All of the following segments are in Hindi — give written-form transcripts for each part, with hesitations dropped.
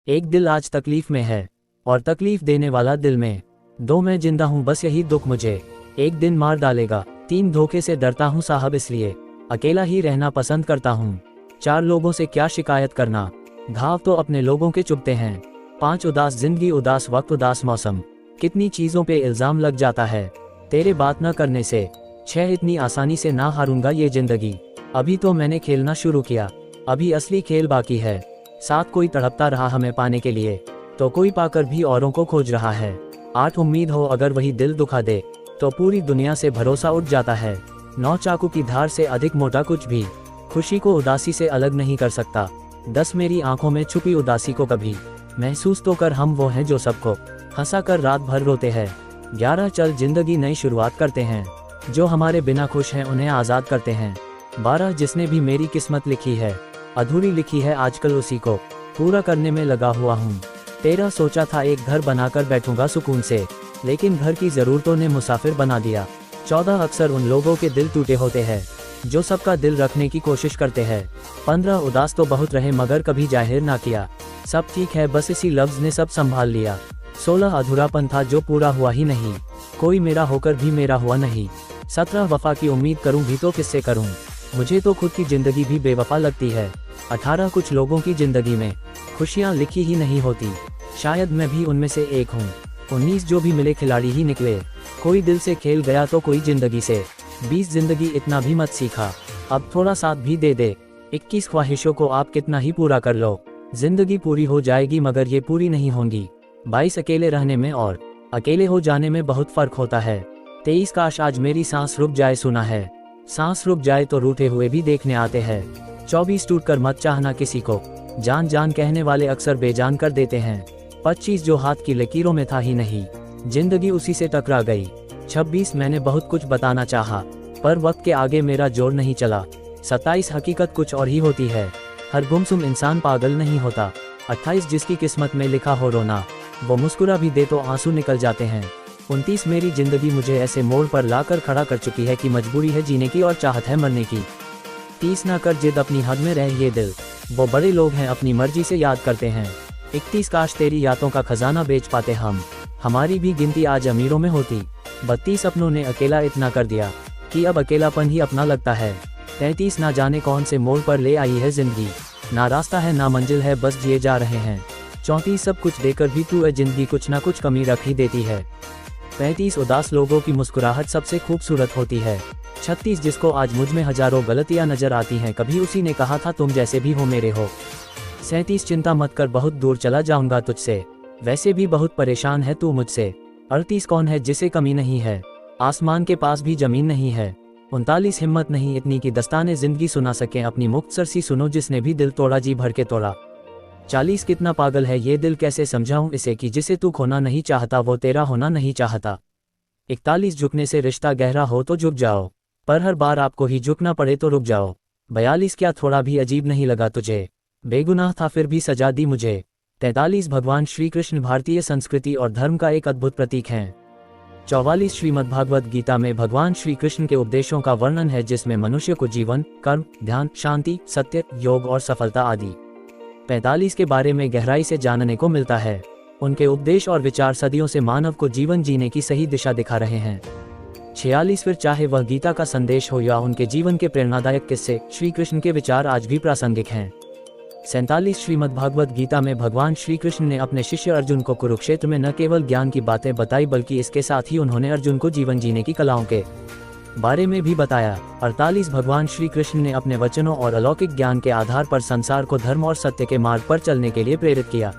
एक दिल आज तकलीफ में है और तकलीफ देने वाला दिल में। 2 मैं जिंदा हूँ बस यही दुख मुझे एक दिन मार डालेगा। 3 धोखे से डरता हूँ साहब इसलिए अकेला ही रहना पसंद करता हूँ। 4 लोगों से क्या शिकायत करना, घाव तो अपने लोगों के चुभते हैं। 5 उदास जिंदगी, उदास वक्त, उदास मौसम, कितनी चीज़ों पे इल्ज़ाम लग जाता है तेरे बात न करने से। 6 इतनी आसानी से ना हारूंगा ये जिंदगी, अभी तो मैंने खेलना शुरू किया, अभी असली खेल बाकी है। 7 कोई तड़पता रहा हमें पाने के लिए तो कोई पाकर भी औरों को खोज रहा है। 8 उम्मीद हो अगर वही दिल दुखा दे तो पूरी दुनिया से भरोसा उठ जाता है। 9 चाकू की धार से अधिक मोटा कुछ भी खुशी को उदासी से अलग नहीं कर सकता। 10 मेरी आंखों में छुपी उदासी को कभी महसूस तो कर, हम वो हैं जो सबको हंसा कर रात भर रोते हैं। 11 चल जिंदगी नई शुरुआत करते हैं, जो हमारे बिना खुश हैं उन्हें आज़ाद करते हैं। 12 जिसने भी मेरी किस्मत लिखी है अधूरी लिखी है आजकल उसी को पूरा करने में लगा हुआ हूँ। 13 सोचा था एक घर बनाकर बैठूंगा सुकून से, लेकिन घर की ज़रूरतों ने मुसाफिर बना दिया। 14 अक्सर उन लोगों के दिल टूटे होते हैं जो सबका दिल रखने की कोशिश करते हैं। 15 उदास तो बहुत रहे मगर कभी जाहिर ना किया, सब ठीक है बस इसी लफ्ज़ ने सब संभाल लिया। 16 अधूरापन था जो पूरा हुआ ही नहीं, कोई मेरा होकर भी मेरा हुआ नहीं। 17 वफा की उम्मीद करूं भी तो किससे करूं, मुझे तो खुद की ज़िंदगी भी बेवफा लगती है। 18 कुछ लोगों की ज़िंदगी में खुशियाँ लिखी ही नहीं होती, शायद मैं भी उनमें से एक हूँ। 19 जो भी मिले खिलाड़ी ही निकले, कोई दिल से खेल गया तो कोई ज़िंदगी से। 20 ज़िंदगी इतना भी मत सीखा, अब थोड़ा साथ भी दे दे। 21 ख्वाहिशों को आप कितना ही पूरा कर लो, ज़िंदगी पूरी हो जाएगी मगर ये पूरी नहीं होंगी। 22 अकेले रहने में और अकेले हो जाने में बहुत फ़र्क होता है। 23 काश आज मेरी सांस रुक जाए, सुना है सांस रुक जाए तो रूठे हुए भी देखने आते हैं। 24 टूट कर मत चाहना किसी को, जान जान कहने वाले अक्सर बेजान कर देते हैं। 25 जो हाथ की लकीरों में था ही नहीं, जिंदगी उसी से टकरा गई। 26 मैंने बहुत कुछ बताना चाहा पर वक्त के आगे मेरा जोर नहीं चला। 27 हकीकत कुछ और ही होती है, हर गुमसुम इंसान पागल नहीं होता। 28 जिसकी किस्मत में लिखा हो रोना, वो मुस्कुरा भी दे तो आंसू निकल जाते हैं। 29 मेरी जिंदगी मुझे ऐसे मोड़ पर लाकर खड़ा कर चुकी है कि मजबूरी है जीने की और चाहत है मरने की। 30 ना कर जिद अपनी हद में रह ये दिल, वो बड़े लोग हैं अपनी मर्जी से याद करते हैं। 31 काश तेरी यादों का खजाना बेच पाते हम, हमारी भी गिनती आज अमीरों में होती। 32 अपनों ने अकेला इतना कर दिया कि अब अकेलापन ही अपना लगता है। 33 ना जाने कौन से मोड़ पर ले आई है जिंदगी, ना रास्ता है ना मंजिल है बस जिए जा रहे हैं। 34 सब कुछ देकर भी तू है जिंदगी कुछ ना कुछ कमी रख ही देती है। 35 उदास लोगों की मुस्कुराहट सबसे खूबसूरत होती है। 36 जिसको आज मुझ में हजारों गलतियां नजर आती हैं, कभी उसी ने कहा था तुम जैसे भी हो मेरे हो। 37 चिंता मत कर बहुत दूर चला जाऊंगा तुझसे, वैसे भी बहुत परेशान है तू मुझसे। 38 कौन है जिसे कमी नहीं है, आसमान के पास भी जमीन नहीं है। 39 हिम्मत नहीं इतनी कि दस्ताने जिंदगी सुना सकें अपनी मुख्तसर सी सुनो जिसने भी दिल तोड़ा जी भर के तोड़ा। 40 कितना पागल है ये दिल कैसे समझाऊं इसे कि जिसे तू खोना नहीं चाहता वो तेरा होना नहीं चाहता। 41 झुकने से रिश्ता गहरा हो तो झुक जाओ, पर हर बार आपको ही झुकना पड़े तो रुक जाओ। 42 क्या थोड़ा भी अजीब नहीं लगा तुझे, बेगुनाह था फिर भी सजा दी मुझे। 43 भगवान श्री कृष्ण भारतीय संस्कृति और धर्म का एक अद्भुत प्रतीक हैं। 44 श्रीमद्भागवत गीता में भगवान श्री कृष्ण के उपदेशों का वर्णन है जिसमें मनुष्य को जीवन, कर्म, ध्यान, शांति, सत्य, योग और सफलता आदि 45 के बारे में गहराई से जानने को मिलता है। उनके उपदेश और विचार सदियों से मानव को जीवन जीने की सही दिशा दिखा रहे हैं। 46 फिर चाहे वह गीता का संदेश हो या उनके जीवन के प्रेरणादायक किस्से, श्री कृष्ण के विचार आज भी प्रासंगिक हैं। 47 श्रीमद्भागवत गीता में भगवान श्री कृष्ण ने अपने शिष्य अर्जुन को कुरुक्षेत्र में न केवल ज्ञान की बातें बताई बल्कि इसके साथ ही उन्होंने अर्जुन को जीवन जीने की कलाओं के बारे में भी बताया। 48 भगवान श्री कृष्ण ने अपने वचनों और अलौकिक ज्ञान के आधार पर संसार को धर्म और सत्य के मार्ग पर चलने के लिए प्रेरित किया।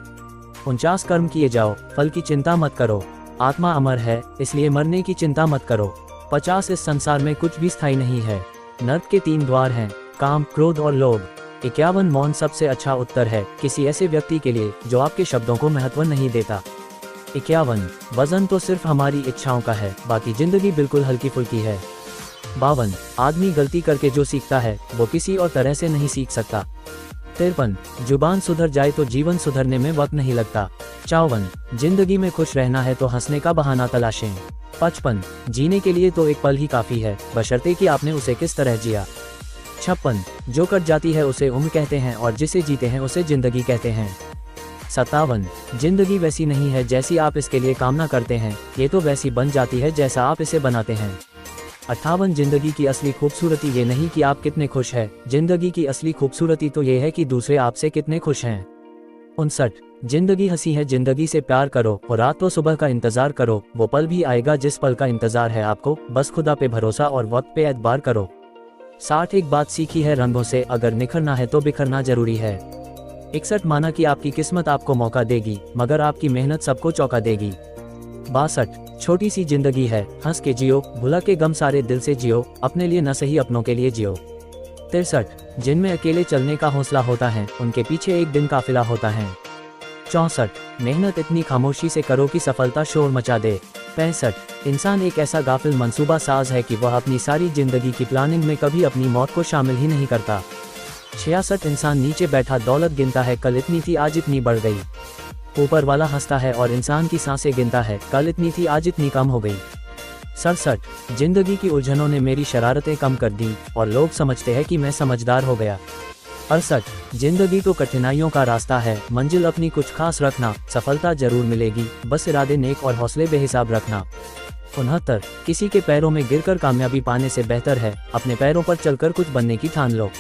49 कर्म किए जाओ, फल की चिंता मत करो, आत्मा अमर है इसलिए मरने की चिंता मत करो। 50 इस संसार में कुछ भी स्थायी नहीं है, नर्क के 3 द्वार हैं, काम, क्रोध और लोभ। 51 मौन सबसे अच्छा उत्तर है किसी ऐसे व्यक्ति के लिए जो आपके शब्दों को महत्व नहीं देता। 51 वजन तो सिर्फ हमारी इच्छाओं का है, बाकी जिंदगी बिल्कुल हल्की फुल्की है। 52 आदमी गलती करके जो सीखता है वो किसी और तरह से नहीं सीख सकता। 53 जुबान सुधर जाए तो जीवन सुधरने में वक्त नहीं लगता। 54 जिंदगी में खुश रहना है तो हंसने का बहाना तलाशें। 55 जीने के लिए तो एक पल ही काफी है, बशर्ते कि आपने उसे किस तरह जिया। 56 जो कट जाती है उसे उम्र कहते हैं और जिसे जीते हैं उसे जिंदगी कहते हैं। 57 जिंदगी वैसी नहीं है जैसी आप इसके लिए कामना करते हैं, ये तो वैसी बन जाती है जैसा आप इसे बनाते हैं। 58 जिंदगी की असली खूबसूरती ये नहीं कि आप कितने खुश हैं, जिंदगी की असली खूबसूरती तो ये है कि दूसरे आपसे कितने खुश हैं। 59 जिंदगी हंसी है, जिंदगी से प्यार करो और रात तो सुबह का इंतजार करो, वो पल भी आएगा जिस पल का इंतजार है आपको, बस खुदा पे भरोसा और वक्त पे एतबार करो। 60 एक बात सीखी है रंगों से, अगर निखरना है तो बिखरना जरूरी है। 61 माना कि आपकी किस्मत आपको मौका देगी, मगर आपकी मेहनत सबको चौंका देगी। 62 छोटी सी जिंदगी है, हंस के जियो, भुला के गम सारे दिल से जियो, अपने लिए न सही अपनों के लिए जियो। 63 जिनमें अकेले चलने का हौसला होता है, उनके पीछे एक दिन काफिला होता है। 64 मेहनत इतनी खामोशी से करो कि सफलता शोर मचा दे। 65 इंसान एक ऐसा गाफिल मंसूबा साज है कि वह अपनी सारी जिंदगी की प्लानिंग में कभी अपनी मौत को शामिल ही नहीं करता। 66 इंसान नीचे बैठा दौलत गिनता है, कल इतनी थी आज इतनी बढ़ गई। ऊपर वाला हंसता है और इंसान की सांसें गिनता है, कल इतनी थी आज इतनी कम हो गई। 67 जिंदगी की उलझनों ने मेरी शरारतें कम कर दी और लोग समझते हैं कि मैं समझदार हो गया। 68 जिंदगी तो कठिनाइयों का रास्ता है, मंजिल अपनी कुछ खास रखना, सफलता जरूर मिलेगी, बस इरादे नेक और हौसले बेहिसाब रखना। 69 किसी के पैरों में गिरकर कामयाबी पाने से बेहतर है अपने पैरों पर चलकर कुछ बनने की ठान लो।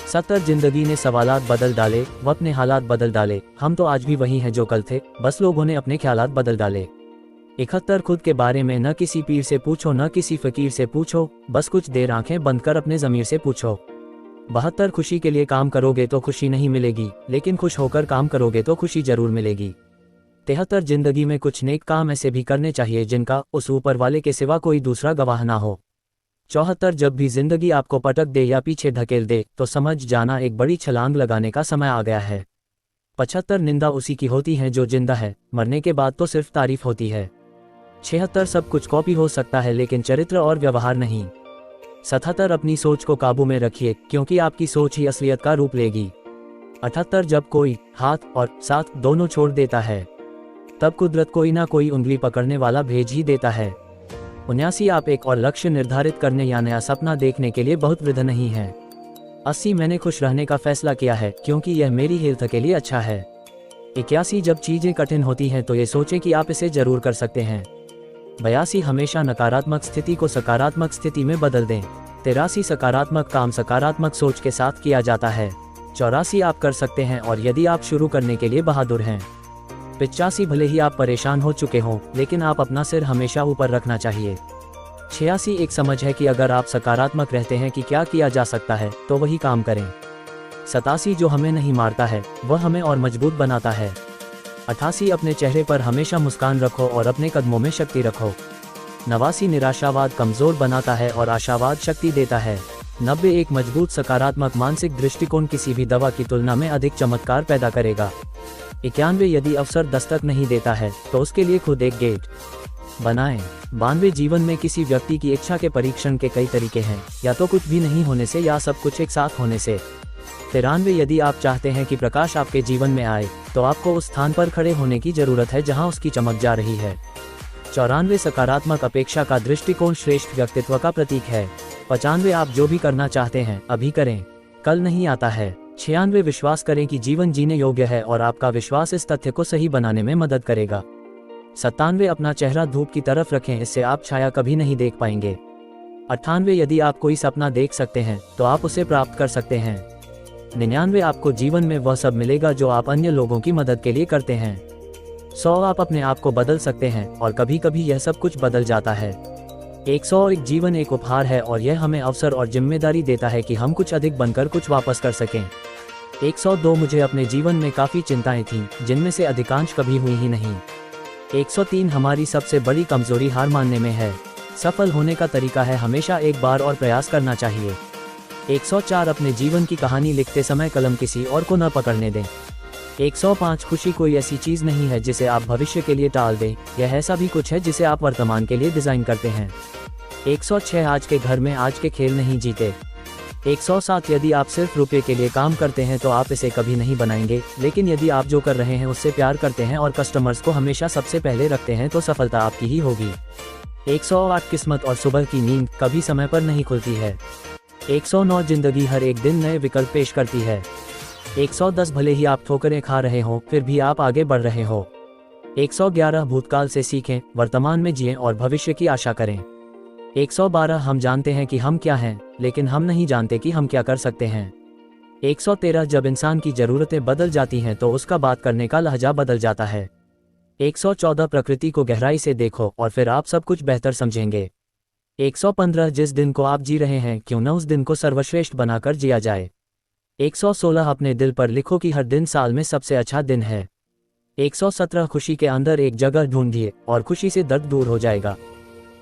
70 जिंदगी ने सवालात बदल डाले, वक्त ने हालात बदल डाले, हम तो आज भी वही हैं जो कल थे, बस लोगों ने अपने ख्यालात बदल डाले। 71 खुद के बारे में न किसी पीर से पूछो न किसी फकीर से पूछो, बस कुछ देर आंखें बंद कर अपने ज़मीर से पूछो। 72 खुशी के लिए काम करोगे तो खुशी नहीं मिलेगी, लेकिन खुश होकर काम करोगे तो खुशी जरूर मिलेगी। 73 जिंदगी में कुछ नेक काम ऐसे भी करने चाहिए जिनका उस ऊपर वाले के सिवा कोई दूसरा गवाह ना हो। 74 जब भी जिंदगी आपको पटक दे या पीछे धकेल दे तो समझ जाना एक बड़ी छलांग लगाने का समय आ गया है। 75 निंदा उसी की होती है जो जिंदा है, मरने के बाद तो सिर्फ तारीफ होती है। 76 सब कुछ कॉपी हो सकता है लेकिन चरित्र और व्यवहार नहीं। 77 अपनी सोच को काबू में रखिए, क्योंकि आपकी सोच ही असलियत का रूप लेगी। 78 जब कोई हाथ और साथ दोनों छोड़ देता है, तब कुदरत कोई ना कोई उंगली पकड़ने वाला भेज ही देता है। 79 आप एक और लक्ष्य निर्धारित करने या नया सपना देखने के लिए बहुत वृद्ध नहीं है। 80 मैंने खुश रहने का फैसला किया है, क्योंकि यह मेरी हेल्थ के लिए अच्छा है। 81 जब चीजें कठिन होती हैं तो ये सोचें कि आप इसे जरूर कर सकते हैं। 82 हमेशा नकारात्मक स्थिति को सकारात्मक स्थिति में बदल दें। 83 सकारात्मक काम सकारात्मक सोच के साथ किया जाता है। 84 आप कर सकते हैं और यदि आप शुरू करने के लिए बहादुर हैं। 85 भले ही आप परेशान हो चुके हों, लेकिन आप अपना सिर हमेशा ऊपर रखना चाहिए। 86 एक समझ है कि अगर आप सकारात्मक रहते हैं कि क्या किया जा सकता है तो वही काम करें। 87 जो हमें नहीं मारता है वह हमें और मजबूत बनाता है। 88 अपने चेहरे पर हमेशा मुस्कान रखो और अपने कदमों में शक्ति रखो। 89 निराशावाद कमजोर बनाता है और आशावाद शक्ति देता है। 90 एक मजबूत सकारात्मक मानसिक दृष्टिकोण किसी भी दवा की तुलना में अधिक चमत्कार पैदा करेगा। 91 यदि अवसर दस्तक नहीं देता है तो उसके लिए खुद एक गेट बनाएं। 92 जीवन में किसी व्यक्ति की इच्छा के परीक्षण के कई तरीके हैं, या तो कुछ भी नहीं होने से या सब कुछ एक साथ होने से। 93 यदि आप चाहते हैं कि प्रकाश आपके जीवन में आए तो आपको उस स्थान पर खड़े होने की जरूरत है जहां उसकी चमक जा रही है। 94 सकारात्मक अपेक्षा का दृष्टिकोण श्रेष्ठ व्यक्तित्व का प्रतीक है। 95 आप जो भी करना चाहते हैं अभी करें, कल नहीं आता है। 96 विश्वास करें कि जीवन जीने योग्य है और आपका विश्वास इस तथ्य को सही बनाने में मदद करेगा। 97 अपना चेहरा धूप की तरफ रखें, इससे आप छाया कभी नहीं देख पाएंगे। 98 यदि आप कोई सपना देख सकते हैं तो आप उसे प्राप्त कर सकते हैं। 99 आपको जीवन में वह सब मिलेगा जो आप अन्य लोगों की मदद के लिए करते हैं। 100 आप अपने आप को बदल सकते हैं और कभी कभी यह सब कुछ बदल जाता है। 101 जीवन एक उपहार है और यह हमें अवसर और जिम्मेदारी देता है कि हम कुछ अधिक बनकर कुछ वापस कर सकें। 102 मुझे अपने जीवन में काफ़ी चिंताएं थीं, जिनमें से अधिकांश कभी हुई ही नहीं। 103 हमारी सबसे बड़ी कमजोरी हार मानने में है। सफल होने का तरीका है हमेशा एक बार और प्रयास करना चाहिए। 104 अपने जीवन की कहानी लिखते समय कलम किसी और को न पकड़ने दें। 105 खुशी कोई ऐसी चीज़ नहीं है जिसे आप भविष्य के लिए टाल दें, यह ऐसा भी कुछ है जिसे आप वर्तमान के लिए डिज़ाइन करते हैं। 106 आज के घर में आज के खेल नहीं जीते। 107 यदि आप सिर्फ रुपये के लिए काम करते हैं तो आप इसे कभी नहीं बनाएंगे, लेकिन यदि आप जो कर रहे हैं उससे प्यार करते हैं और कस्टमर्स को हमेशा सबसे पहले रखते हैं तो सफलता आपकी ही होगी। 108 किस्मत और सुबह की नींद कभी समय पर नहीं खुलती है। 109 जिंदगी हर एक दिन नए विकल्प पेश करती है। 110 भले ही आप ठोकरें खा रहे हो फिर भी आप आगे बढ़ रहे हो। 111 भूतकाल से सीखें, वर्तमान में जिएं और भविष्य की आशा करें। 112 हम जानते हैं कि हम क्या हैं, लेकिन हम नहीं जानते कि हम क्या कर सकते हैं। 113 जब इंसान की ज़रूरतें बदल जाती हैं तो उसका बात करने का लहजा बदल जाता है। 114 प्रकृति को गहराई से देखो और फिर आप सब कुछ बेहतर समझेंगे। 115 जिस दिन को आप जी रहे हैं क्यों न उस दिन को सर्वश्रेष्ठ बनाकर जिया जाए। 116 अपने दिल पर लिखो कि हर दिन साल में सबसे अच्छा दिन है। 117 खुशी के अंदर एक जगह ढूंढिए और खुशी से दर्द दूर हो जाएगा।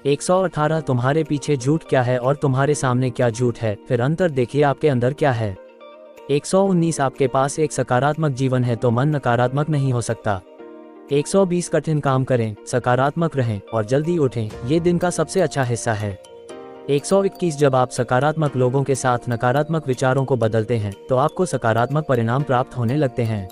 118 तुम्हारे पीछे झूठ क्या है और तुम्हारे सामने क्या झूठ है, फिर अंतर देखिए आपके अंदर क्या है। 119 आपके पास एक सकारात्मक जीवन है तो मन नकारात्मक नहीं हो सकता। 120 कठिन काम करें, सकारात्मक रहें और जल्दी उठें, ये दिन का सबसे अच्छा हिस्सा है। 121 जब आप सकारात्मक लोगों के साथ नकारात्मक विचारों को बदलते हैं तो आपको सकारात्मक परिणाम प्राप्त होने लगते हैं।